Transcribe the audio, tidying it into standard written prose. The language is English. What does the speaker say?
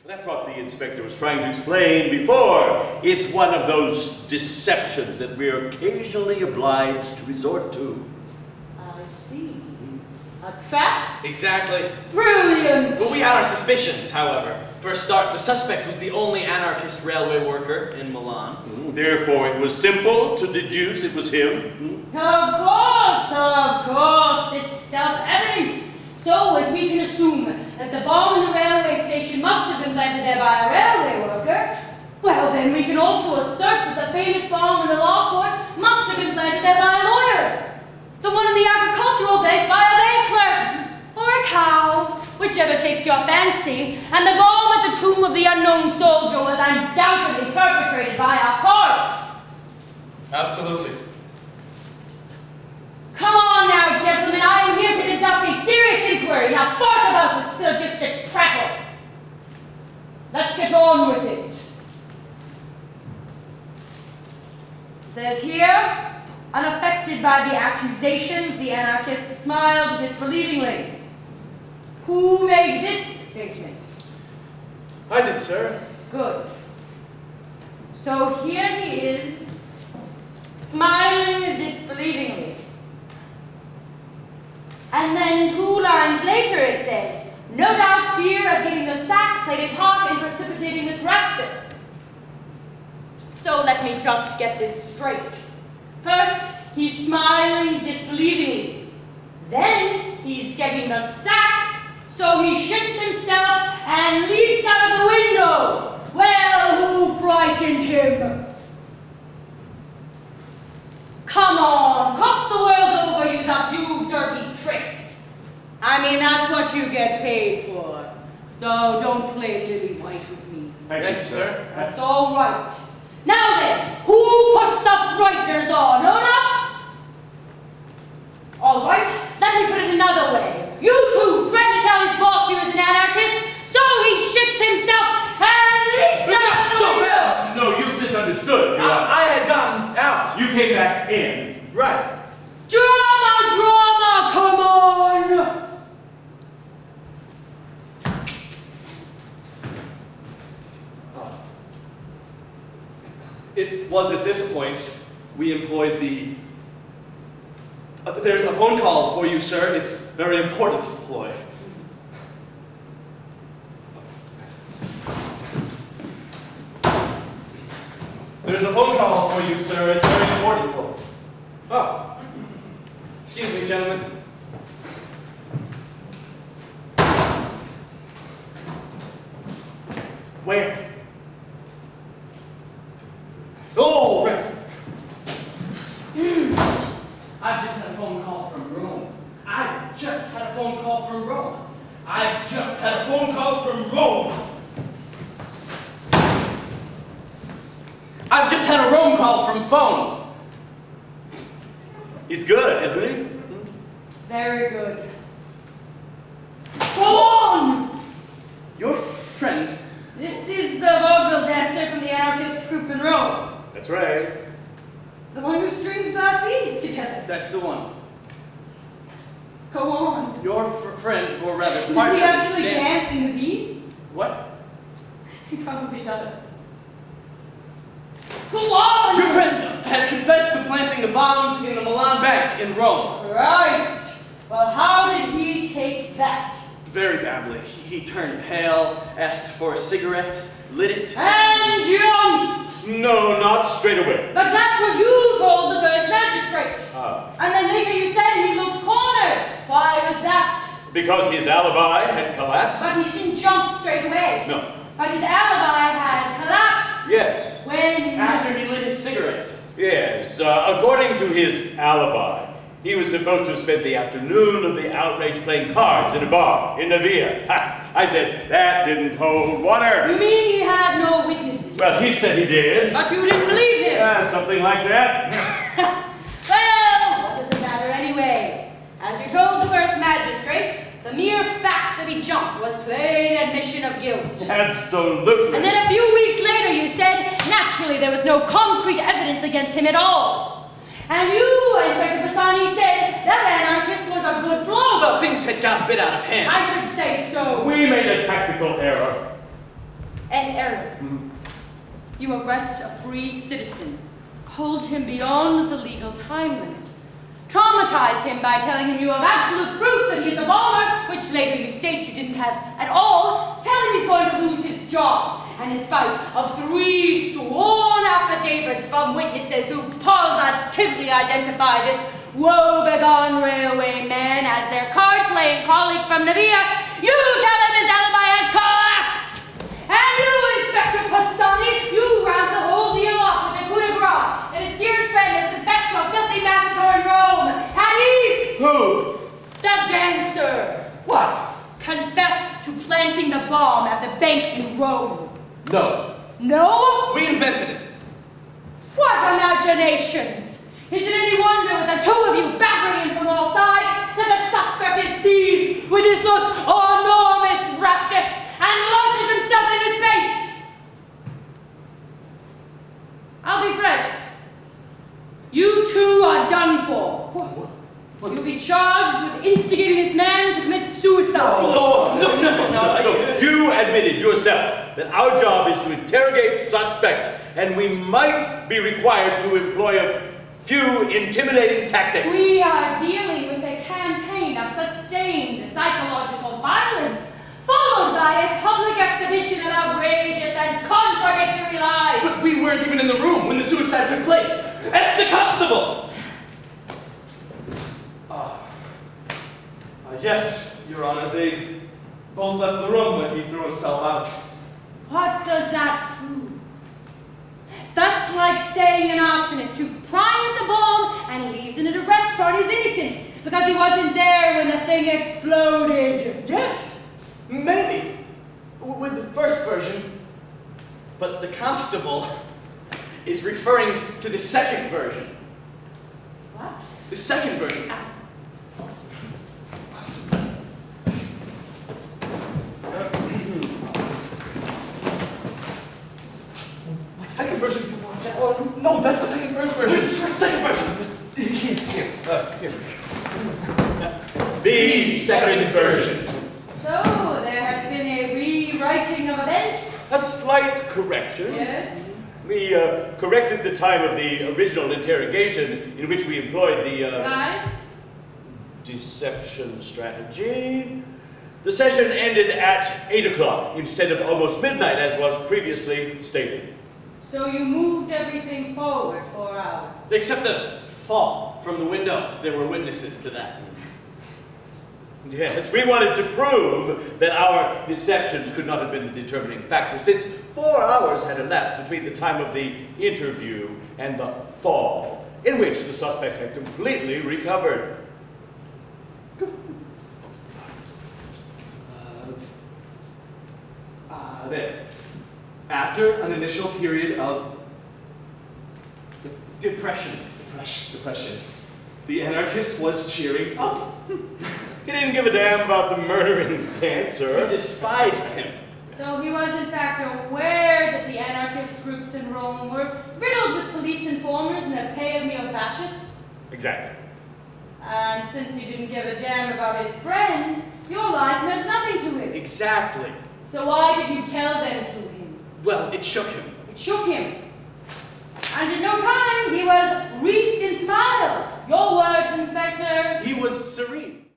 That's what the inspector was trying to explain before. It's one of those deceptions that we're occasionally obliged to resort to. I see. A trap? Exactly. Brilliant! But we had our suspicions, however. For a start, the suspect was the only anarchist railway worker in Milan. Therefore, it was simple to deduce it was him. Of course, it's self-evident. So, as we can assume that the bomb in the railway station must have been planted there by a railway worker, well then we can also assert that the famous bomb in the law court must have been planted there by a lawyer. The one in the agricultural bank by a bank clerk. Or a cow, whichever takes your fancy. And the bomb at the tomb of the unknown soldier was undoubtedly perpetrated by a corpse. Absolutely. Come on now, gentlemen, I am here to conduct a serious inquiry, not forth about with syllogistic prattle. Let's get on with it. Says here, unaffected by the accusations, the anarchist smiled disbelievingly. Who made this statement? I did, sir. Good. So here he is, smiling disbelievingly. And then 2 lines later it says, no doubt fear of getting the sack played a part in precipitating this ruckus. So let me just get this straight. First, he's smiling disbelievingly. Then he's getting the sack, so he shits himself and leaps out of the window. Well, who frightened him? Come on, cops the world over use up you dirty tricks. I mean, that's what you get paid for. So don't play lily white with me. Thank you, sir. That's all right. Now then, who puts the frighteners on? Own up? All right, let me put it another way. You two threatened to tell his boss he was an anarchist, so he shits himself and leaps out of the window. No, you've misunderstood. I had gotten out. You came back in. Right. Drama, come on! It was at this point we employed the... there's a phone call for you, sir. It's very important to employ. There's a phone call for you, sir. It's very important. Oh. Excuse me, gentlemen. Where? Oh, right. I've just had a phone call from Rome. I've just had a phone call from Rome. I've just had a phone call from Rome. I've just had a Rome call from phone. He's good, isn't he? Very good. Go on! Your friend. This is the vaudeville dancer from the anarchist group in Rome. That's right. The one who strings last E's together. That's the one. Go on. Your friend, or rather, Is partner. he actually dancer. dancing the beats? What? He probably does. Go on! Your friend has confessed to planting the bombs in the Milan bank in Rome. Christ! Well, how did he take that? Very badly. He turned pale, asked for a cigarette, lit it. And jumped! No, not straight away. But that's what you told the first magistrate. Ah. And then later you said he looked cornered. Why was that? Because his alibi had collapsed? But he didn't jump straight away. No. But his alibi had collapsed. Yes. When? After he lit his cigarette. Yes. According to his alibi, he was supposed to have spent the afternoon of the outrage playing cards in a bar in Navia. I said, that didn't hold water. You mean he had no witnesses? Well, he said he did. But you didn't believe him. Something like that. Well, what does it matter anyway? As you told the first magistrate, the mere fact that he jumped was plain admission of guilt. Absolutely. And then a few weeks later you said, naturally there was no concrete evidence against him at all. And you, Inspector Pisani, said that anarchist was a good blow. Well, things had got a bit out of hand. I should say so. We made a tactical error. an error. You arrest a free citizen, hold him beyond the legal time limit, traumatize him by telling him you have absolute proof that he is a bomber, which later you state you didn't have at all, tell him he's going to lose his job, and in spite of 3 sworn affidavits from witnesses who positively identify this woe-begone railway man as their card-playing colleague from Navia, you tell him his alibi has collapsed! And you, Inspector Passani, you round the whole deal off with a coup de grace that his dearest friend has confessed to a filthy massacre in Rome. Had he? Who? The dancer. What? Confessed to planting the bomb at the bank in Rome. No. No? We invented it. What imaginations! Is it any wonder, with the 2 of you battering him from all sides, that the suspect is seized with his most enormous raptus and launches himself into space? I'll be frank. You 2 are done for. What? You'll be charged with instigating this man to commit suicide. No, you admitted yourself that our job is to interrogate suspects, and we might be required to employ a few intimidating tactics. We are dealing with a campaign of sustained psychological violence, followed by a public exhibition of outrageous and contradictory lies. But we weren't even in the room when the suicide took place. Ask the constable! Yes, Your Honor, they both left the room when he threw himself out. What does that prove? That's like saying an arsonist who primes a bomb and leaves it at a restaurant is innocent because he wasn't there when the thing exploded. Yes, maybe. With the first version. But the constable is referring to the second version. What? The second version. Second version? Oh, no, that's the second version. This is the second version. Here. The second version. So, there has been a rewriting of events? A slight correction. Yes? We corrected the time of the original interrogation in which we employed the Lies? deception strategy. The session ended at 8 o'clock instead of almost midnight as was previously stated. So you moved everything forward 4 hours? Except the fall from the window. There were witnesses to that. Yes, we wanted to prove that our deceptions could not have been the determining factor, since 4 hours had elapsed between the time of the interview and the fall, in which the suspect had completely recovered. There. After an initial period of depression, the anarchist was cheering up. He didn't give a damn about the murdering dancer. He despised him. So he was in fact aware that the anarchist groups in Rome were riddled with police informers and the pay of neo-fascists? Exactly. And since you didn't give a damn about his friend, your lies meant nothing to him. Exactly. So why did you tell them to him? Well, it shook him. It shook him. And in no time, he was wreathed in smiles. Your words, Inspector. He was serene.